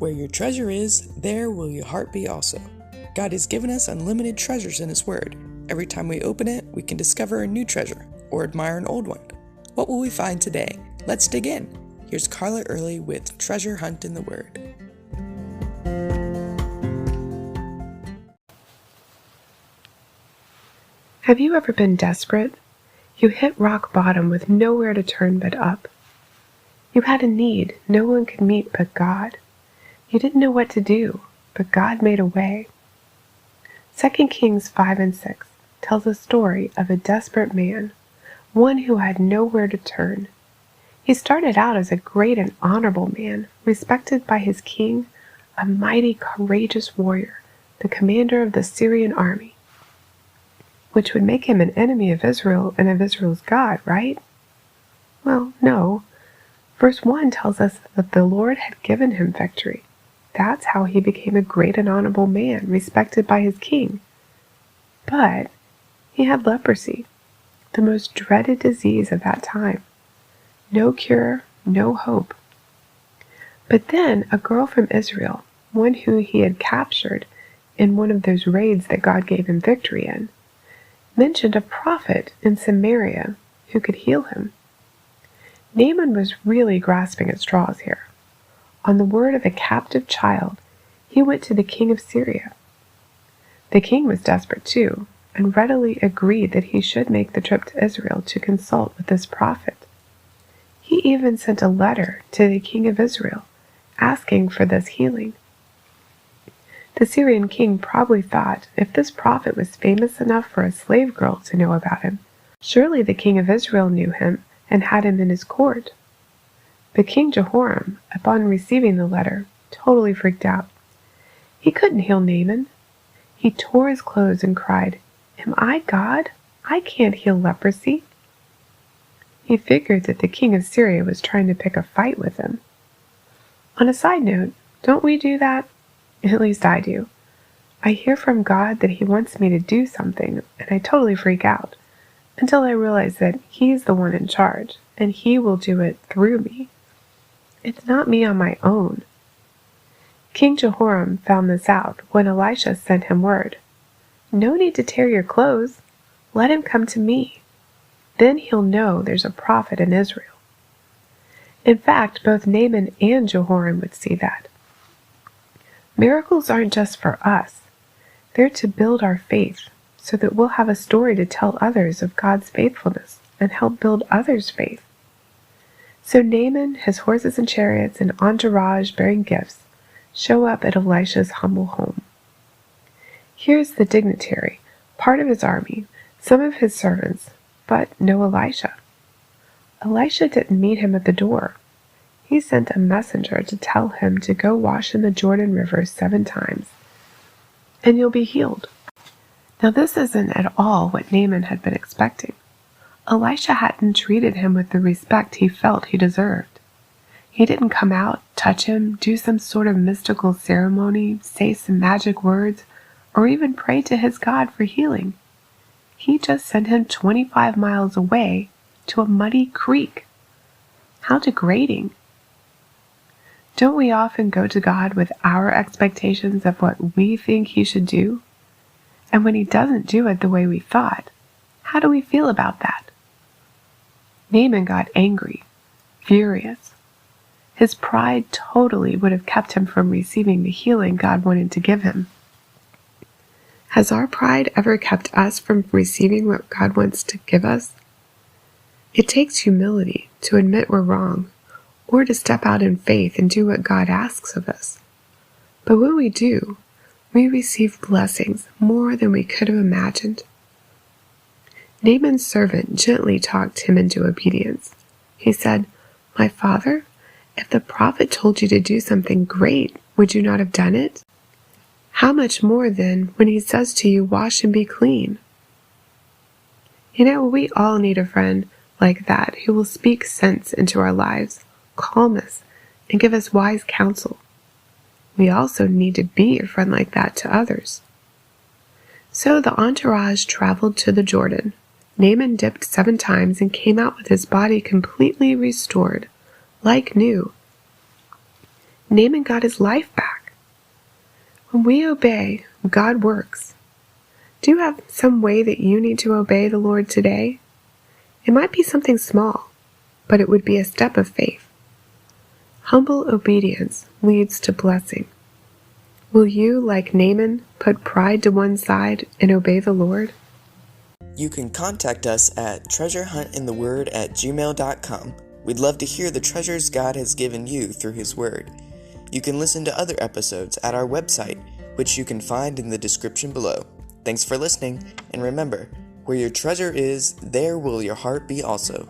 Where your treasure is, there will your heart be also. God has given us unlimited treasures in His Word. Every time we open it, we can discover a new treasure or admire an old one. What will we find today? Let's dig in. Here's Carla Early with Treasure Hunt in the Word. Have you ever been desperate? You hit rock bottom with nowhere to turn but up. You had a need no one could meet but God. You didn't know what to do, but God made a way. 2 Kings 5 and 6 tells a story of a desperate man, one who had nowhere to turn. He started out as a great and honorable man, respected by his king, a mighty, courageous warrior, the commander of the Syrian army, which would make him an enemy of Israel and of Israel's God, right? Well, no. Verse 1 tells us that the Lord had given him victory. That's how he became a great and honorable man, respected by his king. But he had leprosy, the most dreaded disease of that time. No cure, no hope. But then a girl from Israel, one who he had captured in one of those raids that God gave him victory in, mentioned a prophet in Samaria who could heal him. Naaman was really grasping at straws here. On the word of a captive child, he went to the king of Syria. The king was desperate too, and readily agreed that he should make the trip to Israel to consult with this prophet. He even sent a letter to the king of Israel, asking for this healing. The Syrian king probably thought if this prophet was famous enough for a slave girl to know about him, surely the king of Israel knew him and had him in his court. But King Jehoram, upon receiving the letter, totally freaked out. He couldn't heal Naaman. He tore his clothes and cried, "Am I God? I can't heal leprosy." He figured that the king of Syria was trying to pick a fight with him. On a side note, don't we do that? At least I do. I hear from God that He wants me to do something, and I totally freak out, until I realize that He's the one in charge, and He will do it through me. It's not me on my own. King Jehoram found this out when Elisha sent him word. No need to tear your clothes. Let him come to me. Then he'll know there's a prophet in Israel. In fact, both Naaman and Jehoram would see that. Miracles aren't just for us. They're to build our faith so that we'll have a story to tell others of God's faithfulness and help build others' faith. So Naaman, his horses and chariots, and entourage bearing gifts show up at Elisha's humble home. Here's the dignitary, part of his army, some of his servants, but no Elisha. Elisha didn't meet him at the door. He sent a messenger to tell him to go wash in the Jordan River 7 times, and you'll be healed. Now this isn't at all what Naaman had been expecting. Elisha hadn't treated him with the respect he felt he deserved. He didn't come out, touch him, do some sort of mystical ceremony, say some magic words, or even pray to his God for healing. He just sent him 25 miles away to a muddy creek. How degrading. Don't we often go to God with our expectations of what we think He should do? And when He doesn't do it the way we thought, how do we feel about that? Naaman got angry, furious. His pride totally would have kept him from receiving the healing God wanted to give him. Has our pride ever kept us from receiving what God wants to give us? It takes humility to admit we're wrong, or to step out in faith and do what God asks of us. But when we do, we receive blessings more than we could have imagined. Naaman's servant gently talked him into obedience. He said, "My father, if the prophet told you to do something great, would you not have done it? How much more then when he says to you, 'Wash and be clean'?" You know, we all need a friend like that who will speak sense into our lives, calm us, and give us wise counsel. We also need to be a friend like that to others. So the entourage traveled to the Jordan. Naaman dipped 7 times and came out with his body completely restored, like new. Naaman got his life back. When we obey, God works. Do you have some way that you need to obey the Lord today? It might be something small, but it would be a step of faith. Humble obedience leads to blessing. Will you, like Naaman, put pride to one side and obey the Lord? You can contact us at treasurehuntintheword@gmail.com. We'd love to hear the treasures God has given you through His Word. You can listen to other episodes at our website, which you can find in the description below. Thanks for listening, and remember, where your treasure is, there will your heart be also.